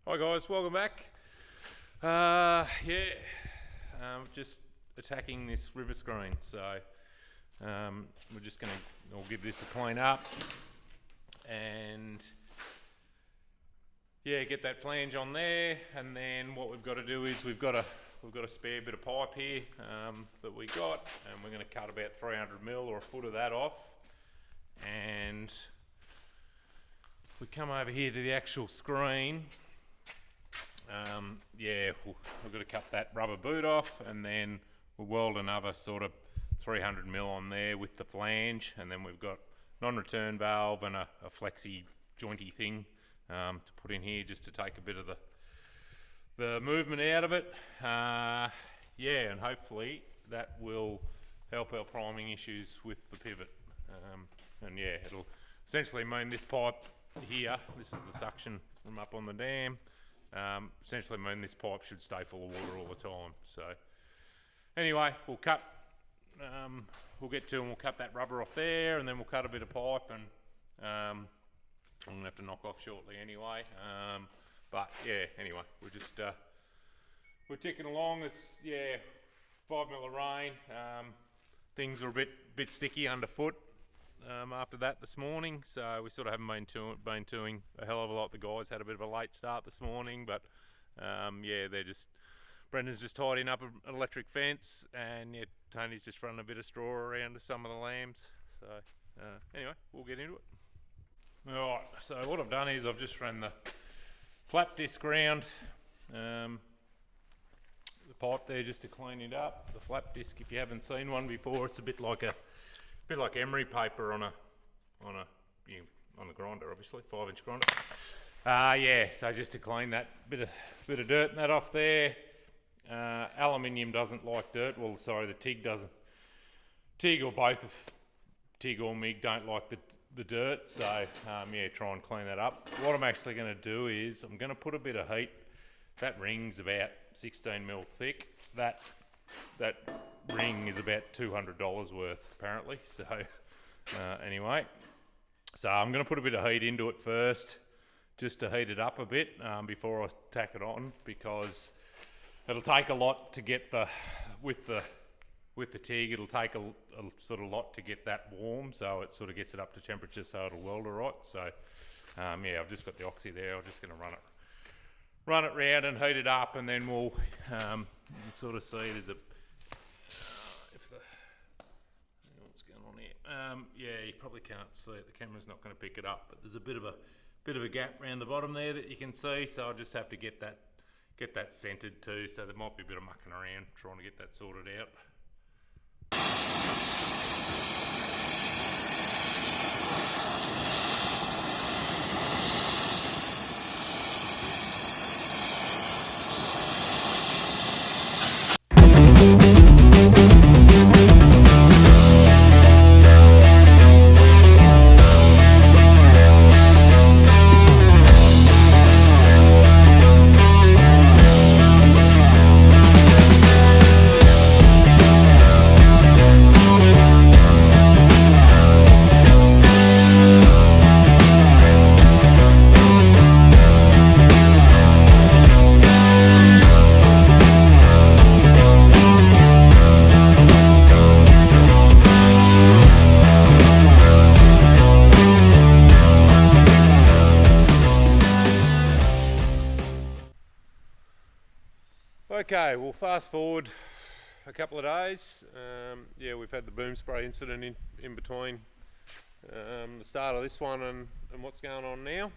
Hi guys, welcome back. Just attacking this river screen. So we're just going to, I'll give this a clean up and get that flange on there. And then what we've got to do is we've got a spare bit of pipe here that we got, and we're going to cut about 300mm or a foot of that off. And if we come over here to the actual screen. We've got to cut that rubber boot off, and then we'll weld another sort of 300mm on there with the flange, and then we've got non-return valve and a flexi jointy thing to put in here just to take a bit of the movement out of it. And hopefully that will help our priming issues with the pivot. It'll essentially mean this pipe here, this is the suction from up on the dam, essentially mean this pipe should stay full of water all the time. So anyway, we'll cut, we'll get to and we'll cut that rubber off there, and then we'll cut a bit of pipe, and I'm gonna have to knock off shortly anyway. Anyway, we're just we're ticking along. It's 5mm of rain. Things are a bit sticky underfoot after that this morning, so we sort of haven't been doing a hell of a lot. The guys had a bit of a late start this morning, but Brendan's just tidying up an electric fence, and Tony's just running a bit of straw around to some of the lambs. So anyway, we'll get into it. Alright, so what I've done is I've just run the flap disc round the pipe there just to clean it up. The flap disc, if you haven't seen one before, it's a bit like emery paper on a grinder, obviously 5-inch grinder. So just to clean that bit of dirt and that off there. Aluminium doesn't like dirt. Well, sorry, the TIG doesn't. TIG or both of TIG or MIG don't like the dirt. So try and clean that up. What I'm actually going to do is I'm going to put a bit of heat. That ring's about 16mm thick. That ring is about $200 worth apparently. So anyway, so I'm going to put a bit of heat into it first, just to heat it up a bit before I tack it on, because it'll take a lot to get with the TIG. It'll take a sort of lot to get that warm, so it sort of gets it up to temperature so it'll weld alright. So I've just got the oxy there. I'm just going to run it round and heat it up, and then we'll sort of see there's a what's going on here. You probably can't see it. The camera's not going to pick it up, but there's a bit of a gap around the bottom there that you can see. So I'll just have to get that centered too. So there might be a bit of mucking around trying to get that sorted out. Okay, we'll fast forward a couple of days. We've had the boom spray incident in between the start of this one and what's going on now.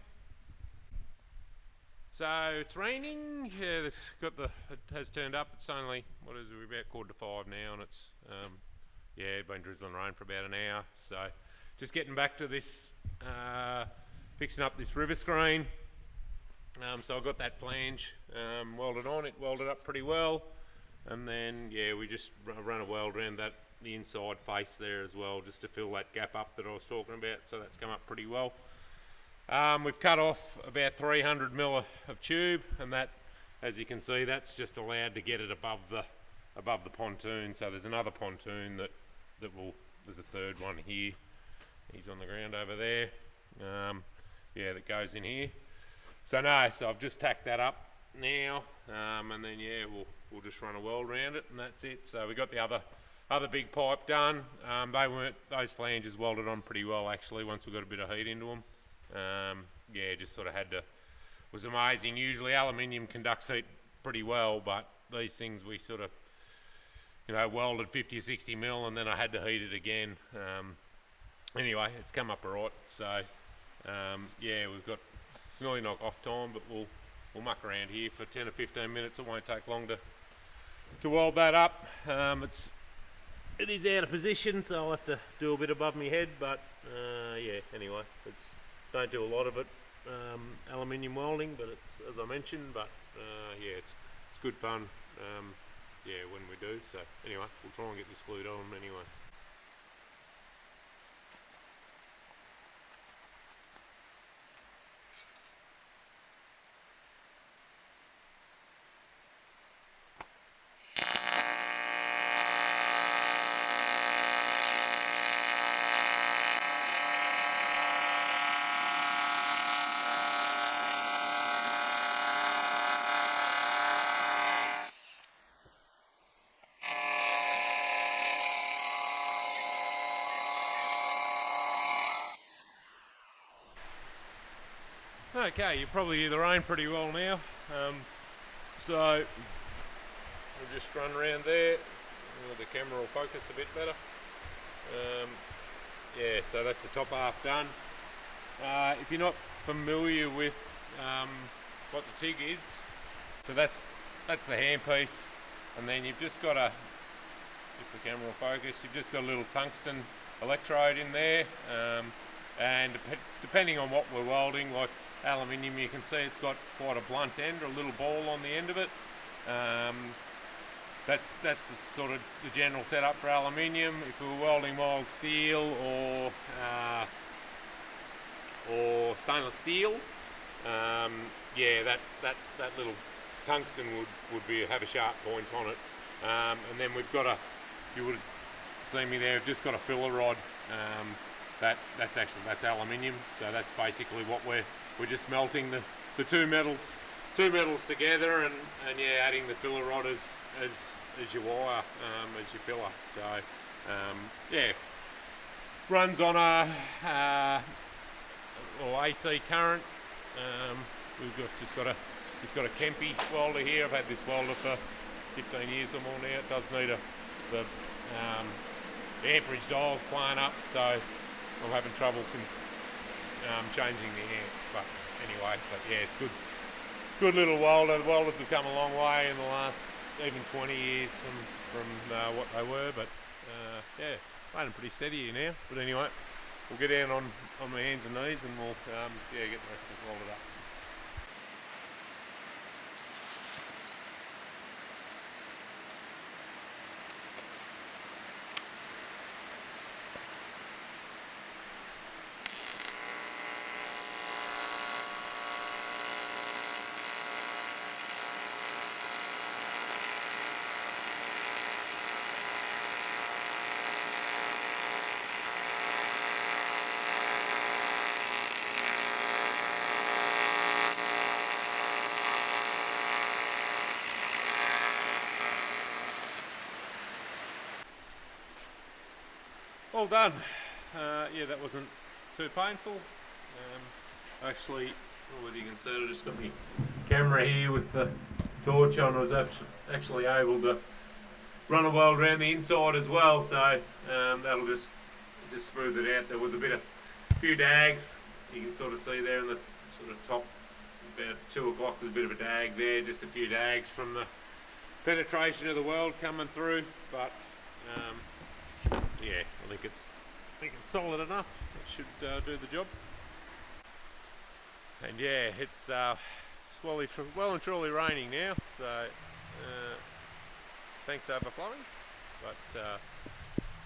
So it's raining. It has turned up. It's only, we're about 4:45 now, and it's been drizzling rain for about an hour. So just getting back to this, fixing up this river screen. So I've got that flange welded on. It welded up pretty well, and then we just run a weld around the inside face there as well, just to fill that gap up that I was talking about. So that's come up pretty well. We've cut off about 300mm of tube, and that, as you can see, that's just allowed to get it above the pontoon. So there's another pontoon there's a third one here. He's on the ground over there. That goes in here. So no, so I've just tacked that up now, and then yeah, we'll just run a weld around it, and that's it. So we got the other big pipe done. Those flanges welded on pretty well actually once we got a bit of heat into them. Yeah, just sort of was amazing. Usually aluminium conducts heat pretty well, but these things we sort of, welded 50 or 60 mil, and then I had to heat it again. Anyway, it's come up alright. So yeah, it's nearly knock off time, but we'll muck around here for 10 or 15 minutes. It won't take long to weld that up. It is out of position, so I'll have to do a bit above my head, but yeah, anyway, don't do a lot of it, aluminium welding, but it's, as I mentioned, but yeah, it's good fun, yeah, when we do. So anyway, we'll try and get this glued on anyway. Okay, you probably hear the rain pretty well now. So we'll just run around there. The camera will focus a bit better. Yeah, so that's the top half done. If you're not familiar with what the TIG is, so that's the handpiece, and then you've just got if the camera will focus, you've just got a little tungsten electrode in there, and depending on what we're welding, like aluminium, you can see it's got quite a blunt end or a little ball on the end of it. That's the sort of the general setup for aluminium. If we were welding mild steel or stainless steel, yeah, that little tungsten would have a sharp point on it. And then we've got you would have seen me there, we've just got a filler rod. That's aluminium. So that's basically what we're just melting the two metals together, and yeah, adding the filler rod as your wire, as your filler. So yeah, runs on a AC current. We've just got a Kempe welder here. I've had this welder for 15 years or more now. It does need the amperage dial's playing up, so I'm having trouble changing the amps. But anyway, yeah, it's good little welder. The welders have come a long way in the last even 20 years from what they were, but yeah, running pretty steady here now. But anyway, we'll get down on my hands and knees, and we'll yeah, get the rest of it welded up. All done. Yeah, that wasn't too painful. Actually, whether you can see it, I just got my camera here with the torch on. I was actually able to run a weld around the inside as well, so that'll just smooth it out. There was a few dags. You can sort of see there in the sort of top, about 2 o'clock, there's a bit of a dag there, just a few dags from the penetration of the weld coming through, but yeah, I think it's solid enough. It should do the job. And yeah, it's well and truly raining now, so thanks overflowing. But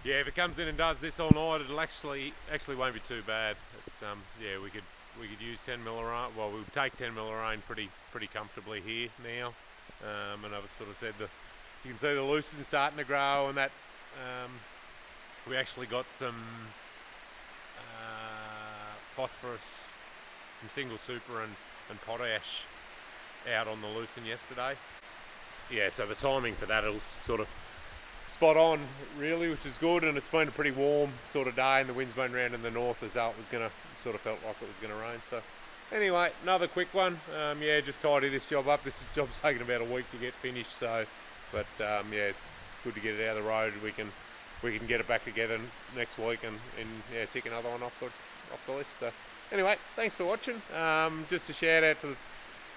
yeah, if it comes in and does this all night, it'll actually won't be too bad. Yeah, we could use 10 mil of rain. Well, we would take 10 mil of rain pretty comfortably here now. And I've sort of said you can see the lucerne starting to grow, and that we actually got some phosphorus, some single super, and and potash out on the lucerne yesterday. Yeah, so the timing for that was sort of spot on really, which is good, and it's been a pretty warm sort of day and the wind's been around in the north as though it was going to, sort of felt like it was going to rain. So anyway, another quick one. Yeah, just tidy this job up. This job's taken about a week to get finished, so, but yeah, good to get it out of the road. We can get it back together next week and yeah, tick another one off the list. So anyway, thanks for watching. Just a shout out to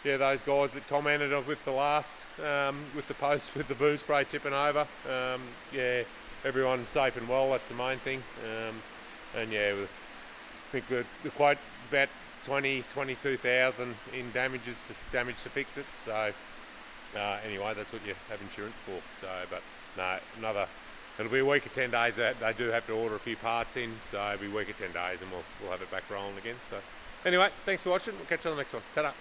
those guys that commented with the last with the post with the booze spray tipping over. Yeah, everyone's safe and well. That's the main thing. And yeah, I think the quote about 22,000 in damage to fix it. So anyway, that's what you have insurance for. So, but no, it'll be a week of 10 days. That they do have to order a few parts in, so it'll be a week of 10 days, and we'll have it back rolling again. So anyway, thanks for watching. We'll catch you on the next one. Ta-da.